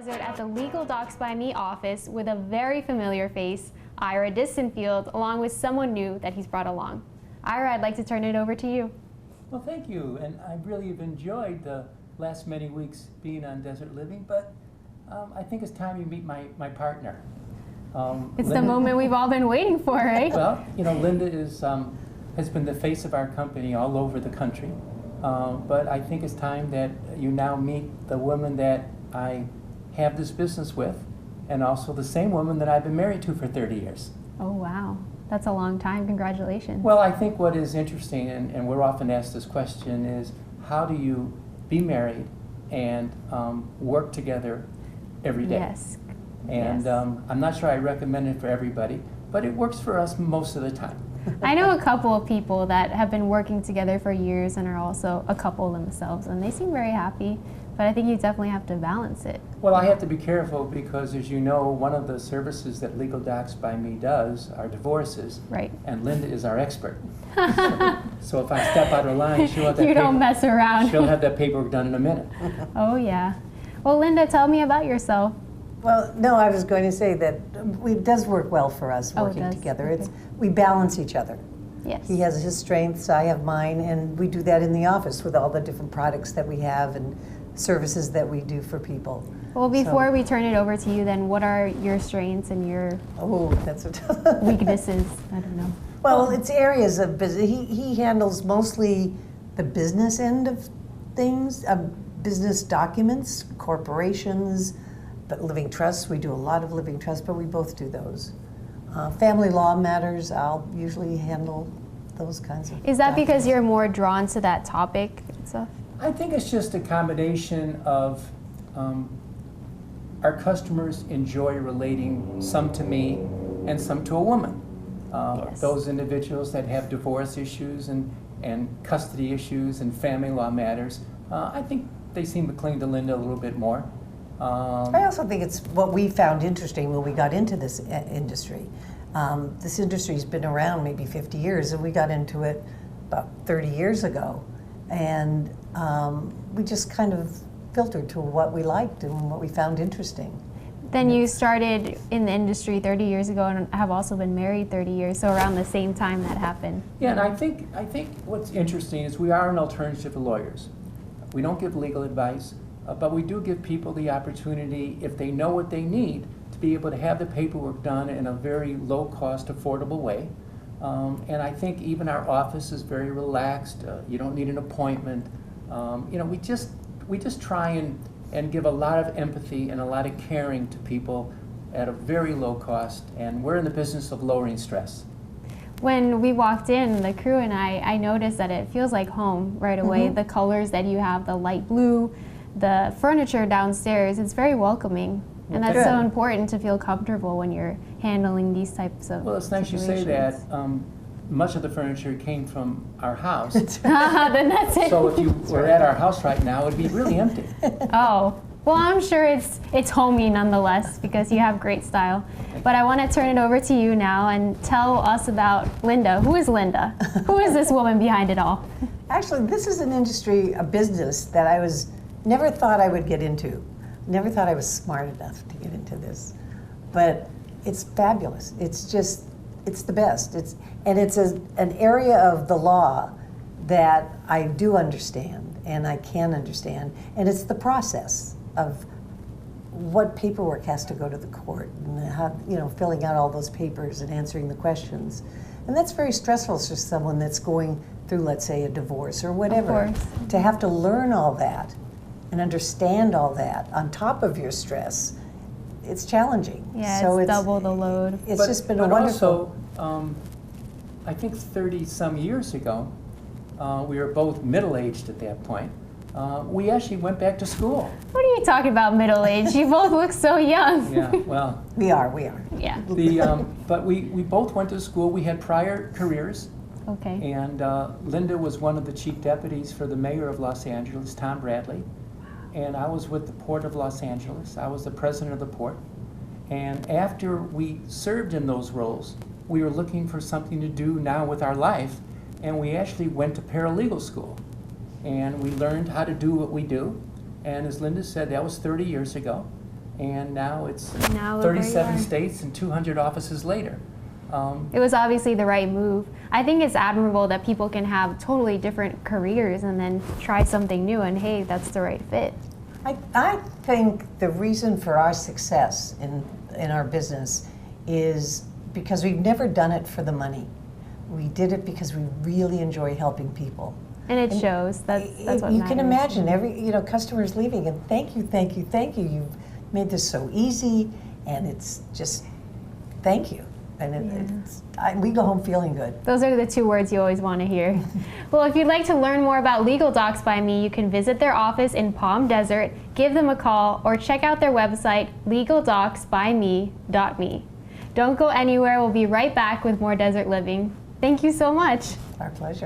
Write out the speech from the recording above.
visit at the Legal Docs by Me office with a very familiar face, Ira Distenfield, along with someone new that he's brought along. Ira, I'd like to turn it over to you. Well, thank you, and I really have enjoyed the last many weeks being on Desert Living, but I think it's time you meet my partner. It's Linda, the moment we've all been waiting for, right? Well, you know, Linda has been the face of our company all over the country, but I think it's time that you now meet the woman that I have this business with, and also the same woman that I've been married to for 30 years. Oh, wow. That's a long time. Congratulations. Well, I think what is interesting, and we're often asked this question, is how do you be married and work together every day? Yes. And Yes. I'm not sure I recommend it for everybody, but it works for us most of the time. I know a couple of people that have been working together for years and are also a couple themselves, and they seem very happy, but I think you definitely have to balance it. Well, I have to be careful because, as you know, one of the services that Legal Docs by Me does are divorces. Right. And Linda is our expert. So if I step out of line, she'll have that You don't mess around. She'll have that paperwork done in a minute. Oh, yeah. Well, Linda, tell me about yourself. Well, no, I was going to say that it does work well for us Oh, it working does? together. Okay. We balance each other. Yes. He has his strengths, I have mine, and we do that in the office with all the different products that we have and services that we do for people. Well, before we turn it over to you, then what are your strengths and your Oh, that's a weaknesses? I don't know. Well, it's areas of business. He handles mostly the business end of things, business documents, corporations, but living trusts. We do a lot of living trusts, but we both do those. Family law matters, I'll usually handle those kinds of Is that because documents. you're more drawn to that topic and stuff? I think it's just a combination of our customers enjoy relating some to me and some to a woman. Yes. Those individuals that have divorce issues and custody issues and family law matters, I think they seem to cling to Linda a little bit more. I also think it's what we found interesting when we got into this industry. This industry's been around maybe 50 years, and we got into it about 30 years ago. And we just kind of filtered to what we liked and what we found interesting. Then you started in the industry 30 years ago and have also been married 30 years, so around the same time that happened. Yeah, and I think what's interesting is we are an alternative to lawyers. We don't give legal advice, but we do give people the opportunity, if they know what they need, to be able to have the paperwork done in a very low-cost, affordable way. And I think even our office is very relaxed. You don't need an appointment. You know, we just try and give a lot of empathy and a lot of caring to people at a very low cost, and we're in the business of lowering stress. When we walked in, the crew and I noticed that it feels like home right away. Mm-hmm. The colors that you have, the light blue, the furniture downstairs, it's very welcoming. And that's so Good. important to feel comfortable when you're handling these types of Well, it's nice you say that. Much of the furniture came from our house. Then that's it. So if you were at our house right now, it'd be really empty. Oh, well, I'm sure it's homey nonetheless because you have great style. But I want to turn it over to you now and tell us about Linda. Who is Linda? Who is this woman behind it all? Actually, this is an industry, a business that I never thought I would get into. Never thought I was smart enough to get into this. But it's fabulous. It's the best. It's an area of the law that I do understand and I can understand. And it's the process of what paperwork has to go to the court and how, filling out all those papers and answering the questions. And that's very stressful for someone that's going through, let's say, a divorce or whatever. Of course. To have to learn all that and understand all that on top of your stress, it's challenging. Yeah, So it's double the load. It's just been a wonderful. Also, I think 30-some years ago, we were both middle-aged at that point. We actually went back to school. What are you talking about, middle age? You both look so young. Yeah, well, We are. Yeah. but we both went to school. We had prior careers, Okay. and Linda was one of the chief deputies for the mayor of Los Angeles, Tom Bradley, and I was with the Port of Los Angeles. I was the president of the port, and after we served in those roles, we were looking for something to do now with our life, and we actually went to paralegal school. And we learned how to do what we do. And as Linda said, that was 30 years ago. and now it's Now look where you 37 are. states and 200 offices later. It was obviously the right move. I think it's admirable that people can have totally different careers and then try something new, and hey, that's the right fit. I think the reason for our success in our business is because we've never done it for the money. We did it because we really enjoy helping people. And it shows. That's what you matters. can imagine customers leaving and thank you, thank you, thank you. You've made this so easy, and it's just thank you. And we go home feeling good. Those are the 2 words you always want to hear. Well, if you'd like to learn more about Legal Docs by Me, you can visit their office in Palm Desert, give them a call, or check out their website, legaldocsbyme.me. Don't go anywhere. We'll be right back with more Desert Living. Thank you so much. Our pleasure.